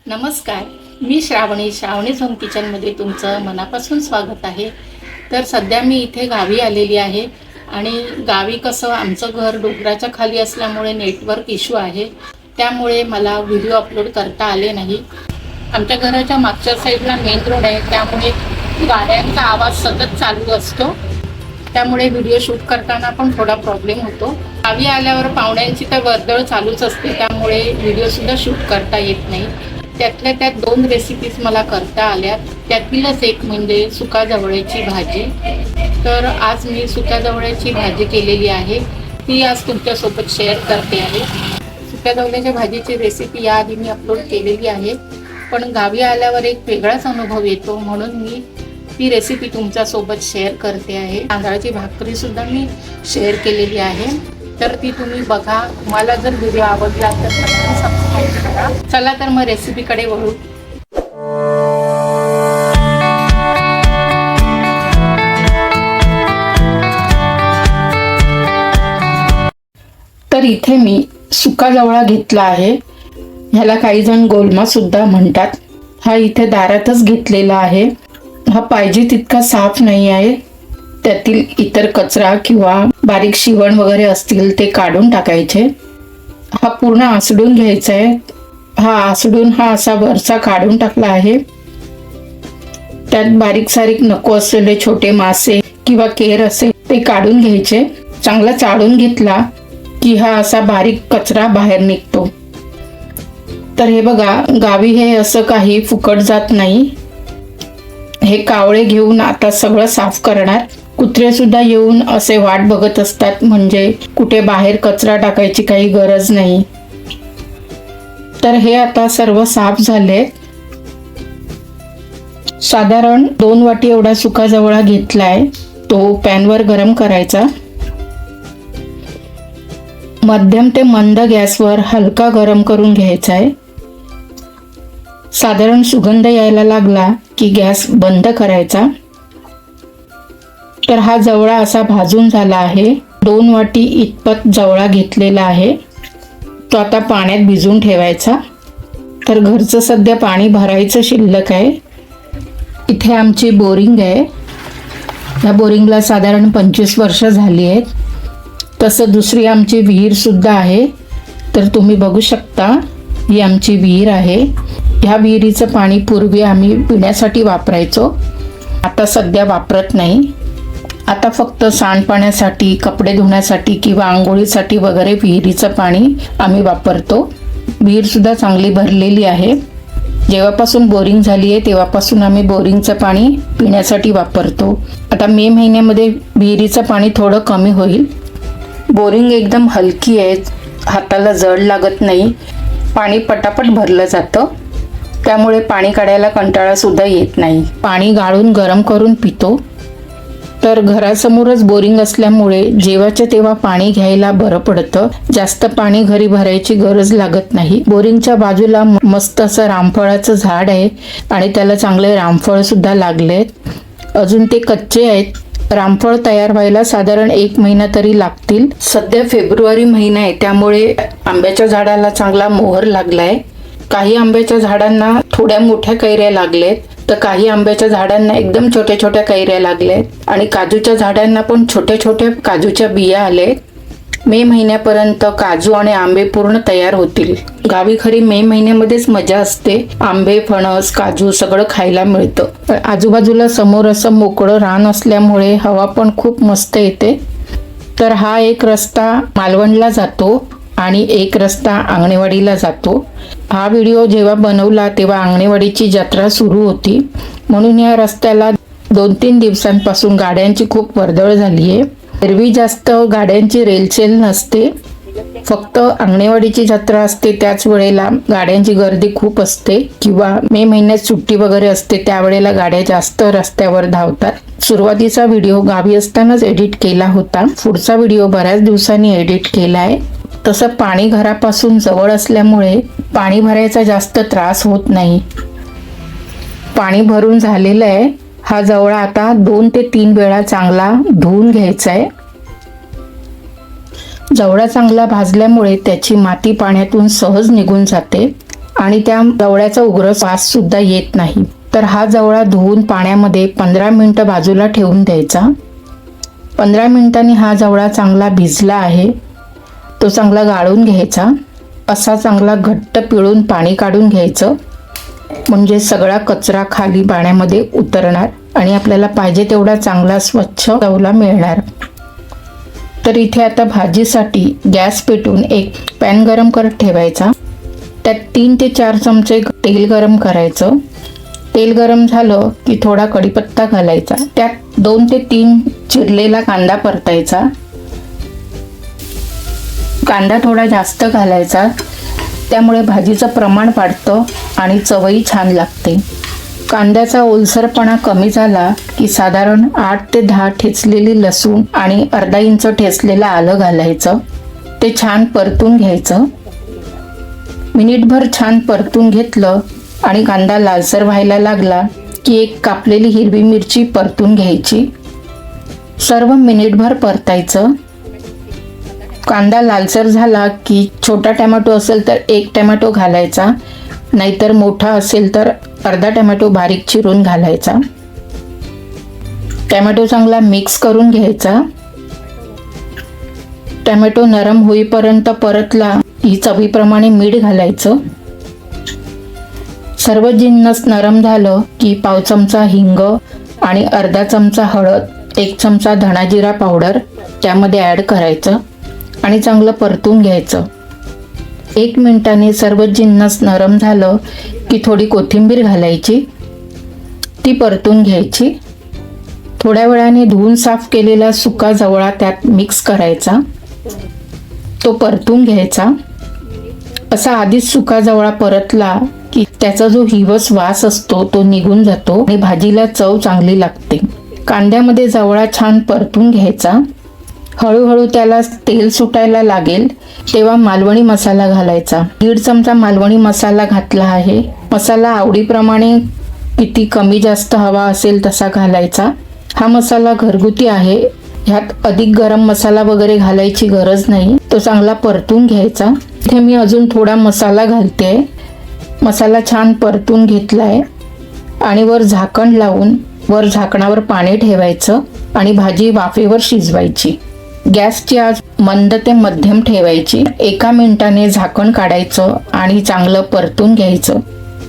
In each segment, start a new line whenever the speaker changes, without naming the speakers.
नमस्कार, मी श्रावणी झोन किचनमध्ये तुमचं मनापासून स्वागत आहे। तर सध्या मी इथे गावी आलेली आहे आणि गावी कसं आमचं घर डोंगराच्या खाली असल्यामुळे नेटवर्क इश्यू आहे, त्यामुळे मला व्हिडिओ अपलोड करता आले नाही। आमच्या घराच्या मागच्या साईडला मेन रोड आहे, त्यामुळे गाड्यांचा आवाज सतत चालू असतो, त्यामुळे व्हिडिओ शूट करताना पण थोडा प्रॉब्लेम होतो। गावी आल्यावर पाहुण्यांची तर वर्दळ चालूच असते, त्यामुळे व्हिडिओसुद्धा शूट करता येत नाही। त्यातल्या त्यात 2 रेसिपीज मला करता आल्या, त्यातीलच एक म्हणजे सुका जवळ्याची भाजी। तर आज मी सुक्या जवळ्याची भाजी केलेली आहे, ती आज तुमच्यासोबत शेअर करते आहे। सुक्या जवळ्याच्या भाजीची रेसिपी याआधी मी अपलोड केलेली आहे, पण गावी आल्यावर एक वेगळाच अनुभव येतो, म्हणून मी ती रेसिपी तुमच्यासोबत शेअर करते आहे। तांदळाची भाकरीसुद्धा मी शेअर केलेली आहे, तर ती तुम्ही बघा। तुम्हाला जर व्हिडिओ आवडला तर नक्की सबस्क्राईब करा। चला तर मग रेसिपीकडे वळू। तर इथे मी सुका जवळा घेतला आहे, ह्याला काही जण गोलमा सुद्धा म्हणतात। हा इथे दारातच घेतलेला आहे। हा पाहिजे तितका साफ नाही आहे, त्यातील इतर कचरा किंवा बारीक शिवण वगैरे असतील ते काढून टाकायचे। हा पूर्ण आसडून घ्यायचा आहे। हा आसडून हा असा वरचा काढून टाकला आहे। त्यात बारीक सारीक नको असलेले छोटे मासे किंवा केर असे ते काढून घ्यायचे। चांगला चाळून घेतला की हा असा बारीक कचरा बाहेर निघतो। तर हे बघा, गावी हे असं काही फुकट जात नाही। हे कावळे घेऊन आता सगळं साफ करणार। कुत्रे सुद्धा येऊन असे वाट बघत असतात, म्हणजे कुठे बाहेर कचरा टाकायची काही गरज नाही। तर हे आता सर्व साफ झाले। साधारण 2 वाटी एवढा सुका जवळा घेतलाय, तो पॅनवर गरम करायचा। मध्यम ते मंद गॅसवर हलका गरम करून घ्यायचा आहे। साधारण सुगंध यायला लागला की गॅस बंद करायचा। तर हा जवळा असा भाजून झाला आहे। 2 वाटी इतपत जवळा घेतलेला आहे, तो आता पाण्यात भिजून ठेवायचा। तर घरचं सध्या पाणी भरायचं शिल्लक आहे। इथे आमची बोरिंग आहे, या बोरिंगला साधारण 25 वर्ष झाली आहेत। तसं दुसरी आमची विहीर सुद्धा आहे, तर तुम्ही बघू शकता ही आमची विहीर आहे। ह्या विहिरीचं पाणी पूर्वी आम्ही पिण्यासाठी वापरायचो, आता सध्या वापरत नाही। आता फक्त सांडपाण्यासाठी, कपडे धुण्यासाठी किंवा आंघोळीसाठी वगैरे विहिरीचं पाणी आम्ही वापरतो। विहीर सुद्धा चांगली भरलेली आहे। जेव्हापासून बोरिंग झाली आहे तेव्हापासून आम्ही बोरिंगचं पाणी पिण्यासाठी वापरतो। आता मे महिन्यामध्ये विहिरीचं पाणी थोडं कमी होईल। बोरिंग एकदम हलकी आहे, हाताला जड लागत नाही, पाणी पटापट भरलं जातं, त्यामुळे पाणी काढायला कंटाळा सुद्धा येत नाही। पाणी गाळून गरम करून पितो। तर घरासमोरच बोरिंग असल्यामुळे जेव्हाच्या तेव्हा पाणी घ्यायला बरं पडतं, जास्त पाणी घरी भरायची गरज लागत नाही। बोरिंगच्या बाजूला मस्त असं रामफळाचं झाड आहे आणि त्याला चांगले रामफळ सुद्धा लागलेत। अजून ते कच्चे आहेत। रामफळ तयार व्हायला साधारण 1 महिना तरी लागतील। सध्या फेब्रुवारी महिना आहे, त्यामुळे आंब्याच्या झाडाला चांगला मोहर लागलाय। काही आंब्याच्या झाडांना थोड्या मोठ्या कैऱ्या लागलेत, तर काही आंब्याच्या झाडांना एकदम छोट्या छोट्या कैऱ्या लागल्यात आणि काजूच्या झाडांना पण छोट्या छोट्या काजूच्या बिया आलेत। मे महिन्यापर्यंत काजू आणि आंबे पूर्ण तयार होतील। गावी खरी मे महिन्यामध्येच मजा असते, आंबे, फणस, काजू सगळं खायला मिळतं। आजूबाजूला समोर असं मोकळं रान असल्यामुळे हवा पण खूप मस्त येते। तर हा एक रस्ता मालवणला जातो आणि एक रस्ता आंगणेवाडीला जातो। हा व्हिडिओ जेव्हा बनवला तेव्हा आंगणेवाडीची जत्रा सुरू होती, म्हणून या रस्त्याला 2-3 दिवसांपासून गाड्यांची खूप वर्दळ झाली आहे। एरवी जास्त गाड्यांची रेलचेल नसते, फक्त अंगणेवाडीची जत्रा असते त्याच वेळेला गाड्यांची गर्दी खूप असते, किंवा मे महिन्यात सुट्टी वगैरे असते त्यावेळेला गाड्या जास्त रस्त्यावर धावतात। सुरुवातीचा व्हिडिओ गावी असतानाच एडिट केला होता, पुढचा व्हिडिओ बऱ्याच दिवसांनी एडिट केलाय। तसं पाणी घरापासून जवळ असल्यामुळे पाणी भरायचा जास्त त्रास होत नाही। पाणी भरून झालेलं आहे। हा जवळा आता 2 ते 3 वेळा चांगला धुवून घ्यायचा आहे। जवळा चांगला भाजल्यामुळे त्याची माती पाण्यातून सहज निघून जाते। आणि त्या जवळ्याचा उग्र वास सुद्धा येत नाही. तर हा जवळा धुवून पाण्यामध्ये 15 मिनिटं बाजूला ठेवून द्यायचा. 15 मिनिटांनी हा जवळा चांगला भिजला आहे, तो चांगला गाळून घ्यायचा. असा चांगला घट्ट पिळून पाणी काढून घ्यायचं, म्हणजे सगळा कचरा खाली पाण्यामध्ये उतरणार आणि आपल्याला पाहिजे तेवढा चांगला स्वच्छ जवळा मिळणार. तर इथे आता भाजीसाठी गॅस पेटवून एक पॅन गरम करत ठेवायचा. त्यात 3 ते 4 चमचे तेल गरम करायचं. तेल गरम झालं की थोडा कढीपत्ता घालायचा. त्यात 2 ते 3 चिरलेला कांदा परतायचा. कांदा थोडा जास्त घालायचा, त्यामुळे भाजीचं प्रमाण वाढतं आणि चवही छान लागते. कांद्याचा ओलसरपणा कमी झाला की साधारण 8 ते 10 ठेचलेली लसूण आणि अर्धा इंच ठेचलेलं आलं घालायचं. ते छान परतून घ्यायचं. मिनिटभर छान परतून घेतलं आणि कांदा लालसर व्हायला लागला की एक कापलेली हिरवी मिरची परतून घ्यायची. सर्व मिनिटभर परतायचं. कांदा लालसर झाला की छोटा टोमॅटो असेल तर 1 टोमॅटो घालायचा, नाहीतर मोठा असेल तर अर्धा टोमॅटो बारीक चिरून घालायचा. टोमॅटो चांगला मिक्स करून घ्यायचा. टोमॅटो नरम होईपर्यंत परतला की चवीप्रमाणे मीठ घालायचं. सर्व जिन्नस नरम झालं की पाव चमचा हिंग आणि अर्धा चमचा हळद, 1 चमचा धणा जिरा पावडर त्यामध्ये ॲड करायचं आणि चांगलं परतून घ्यायचं. 1 मिनिटाने सर्व जिन्नस नरम झालं की थोडी कोथिंबीर घालायची, ती परतून घ्यायची. थोड्या वेळाने धुवून साफ केलेला सुका जवळा त्यात मिक्स करायचा, तो परतून घ्यायचा. असा आधीच सुका जवळा परतला की त्याचा जो हिवस वास असतो तो निघून जातो आणि भाजीला चव चांगली लागते. कांद्यामध्ये जवळा छान परतून घ्यायचा. हळूहळू त्याला तेल सुटायला लागेल तेव्हा मालवणी मसाला घालायचा. 1.5 चमचा मालवणी मसाला घातला आहे. मसाला आवडीप्रमाणे किती कमी जास्त हवा असेल तसा घालायचा. हा मसाला घरगुती आहे, ह्यात अधिक गरम मसाला वगैरे घालायची गरज नाही. तो चांगला परतून घ्यायचा. इथे मी अजून थोडा मसाला घालते. मसाला छान परतून घेतलाय आणि वर झाकण लावून वर झाकणावर पाणी ठेवायचं आणि भाजी वाफेवर शिजवायची. गॅसची आच मंद ते मध्यम ठेवायची. 1 मिनिटाने झाकण काढायचं आणि चांगलं परतून घ्यायचं.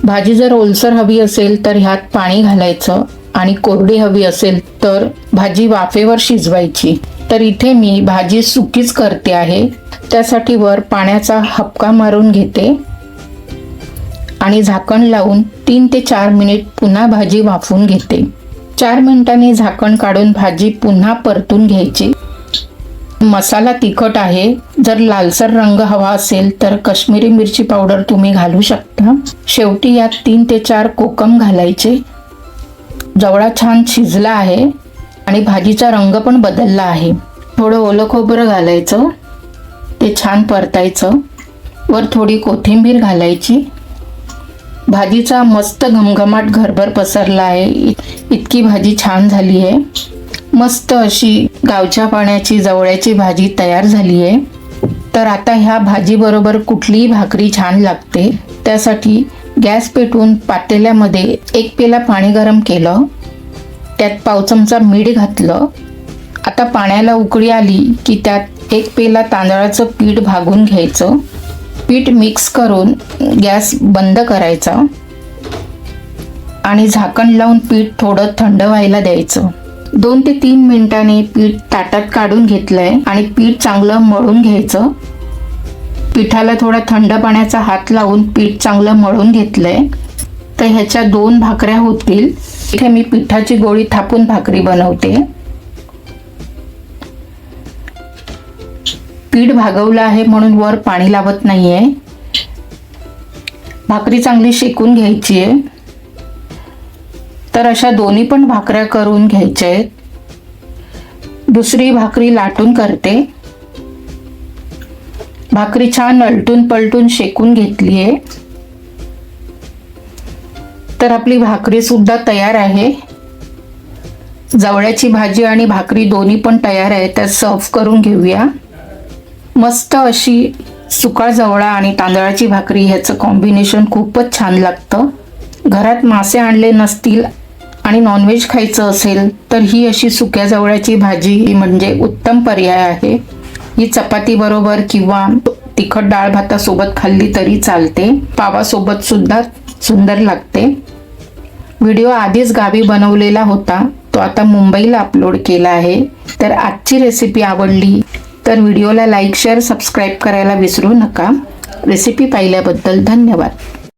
भाजी जर ओलसर हवी असेल तर ह्यात पाणी घालायचं आणि कोरडी हवी असेल तर भाजी वाफेवर शिजवायची. तर इथे मी भाजी सुकीच करते आहे, त्यासाठी वर पाण्याचा हपका मारून घेते आणि झाकण लावून 3 ते 4 मिनिट पुन्हा भाजी वाफवून घेते. 4 मिनिटांनी झाकण काढून भाजी पुन्हा परतून घ्यायची. मसाला तिखट आहे, जर लालसर रंग हवा असेल तर काश्मीरी मिरची पावडर तुम्ही घालू शकता. शेवटी यात 3 ते 4 कोकम घालायचे. जवळा छान शिजला आहे आणि भाजीचा रंग पण बदलला आहे. थोडं ओलं खोबरं घालायचं, ते छान परतायचं. वर थोडी कोथिंबीर घालायची. भाजीचा मस्त घमघमाट घरभर पसरला आहे. इतकी भाजी छान झाली आहे. मस्त अशी गावच्या पाण्याची जवळ्याची भाजी तयार झाली आहे. तर आता ह्या भाजीबरोबर कुठलीही भाकरी छान लागते. त्यासाठी गॅस पेटवून पातेल्यामध्ये 1 पेला पाणी गरम केलं, त्यात पाव चमचा मीठ घातलं. आता पाण्याला उकळी आली की त्यात 1 पेला तांदळाचं पीठ भागून घ्यायचं. पीठ मिक्स करून गॅस बंद करायचा आणि झाकण लावून पीठ थोडं थंड व्हायला द्यायचं. 2 ते 3 मिनिटांनी पीठ ताटात काढून घेतलंय आणि पीठ चांगलं मळून घ्यायचं. पिठाला थोडा थंड पाण्याचा हात लावून पीठ चांगलं मळून घेतलंय. तर ह्याच्या 2 भाकऱ्या होतील. इथे मी पिठाची गोळी थापून भाकरी बनवते. पीठ भागवलं आहे म्हणून वर पाणी लावत नाहीये. भाकरी चांगली शेकून घ्यायची आहे. तर अशा दोन्ही पण भाकऱ्या करून घ्यायच्या आहेत. दुसरी भाकरी लाटून करते. भाकरी छान अलटून पलटून शेकून घेतली आहे. तर आपली भाकरी सुद्धा तयार आहे. जवळ्याची भाजी आणि भाकरी दोन्ही पण तयार आहे. त्यात सर्व करून घेऊया. मस्त अशी सुका जवळा आणि तांदळाची भाकरी ह्याचं कॉम्बिनेशन खूपच छान लागतं. घरात मासे आणले नसतील आणि नॉनव्हेज खायचं असेल तर ही अशी सुक्या जवळ्याची भाजी म्हणजे उत्तम पर्याय आहे. ही चपाती बरोबर किंवा तिखट डाळ भातासोबत खाल्ली तरी चालते. पावासोबत सुद्धा सुंदर लागते. व्हिडिओ आधीच गावी बनवलेला होता, तो आता मुंबईला अपलोड केला आहे. तर आजची रेसिपी आवडली तर व्हिडिओला लाईक, शेअर, सबस्क्राईब करायला विसरू नका. रेसिपी पाहिल्याबद्दल धन्यवाद.